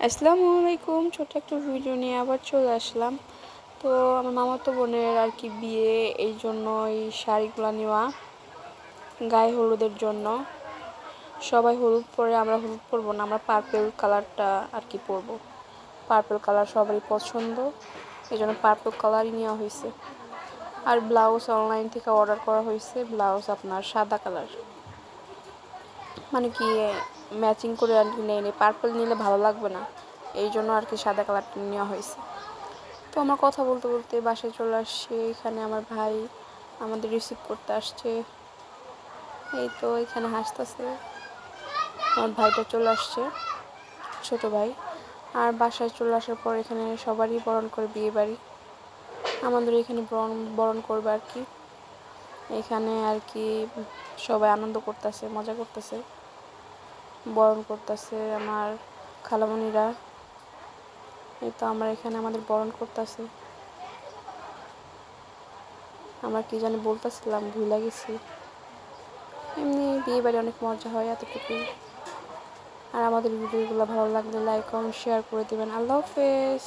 আসসালামু আলাইকুম। ছোট একটা ভিডিও নিয়ে আবার চলে আসলাম। তো আমার মামাতো বোনের আর কি বিয়ে, এই জন্য এই শাড়িগুলো নেওয়া গায়ে হলুদের জন্য। সবাই হলুদ পরে, আমরা হলুদ পরবো না, আমরা পার্পেল কালারটা আর কি পরবো। পার্পেল কালার সবারই পছন্দ, এই জন্য পার্পেল কালারই নেওয়া হয়েছে। আর ব্লাউজ অনলাইন থেকে অর্ডার করা হয়েছে। ব্লাউজ আপনার সাদা কালার, মানে কি ম্যাচিং করে আর কি নেই, পার্পল নিলে ভালো লাগবে না, এই জন্য আর কি সাদা কালারটা নেওয়া হয়েছে। তো আমার কথা বলতে বলতে বাসায় চলে আসছে। এখানে আমার ভাই আমাদের রিসিভ করতে আসছে। এই তো এখানে হাসতেছে, আমার ভাইটা চলে আসছে, ছোট ভাই। আর বাসায় চলে আসার পর এখানে সবারই বরণ করে বিয়ে বাড়ি, আমাদের এখানে বরণ করবে আর কি। এখানে আর কি সবাই আনন্দ করতেছে, মজা করতেছে, বরণ করতেছে আমার খালামণিরা। এই তো আমরা এখানে আমাদের বরণ করতেছে। আমরা কি জানি বলতেছিলাম, ভুলে গেছি। এমনি বিয়ে বাড়ি অনেক মজা হয়, এতটুকুই। আর আমাদের ভিডিওগুলো ভালো লাগলে লাইক কমেন্ট শেয়ার করে দেবেন। আল্লাহ হাফেজ।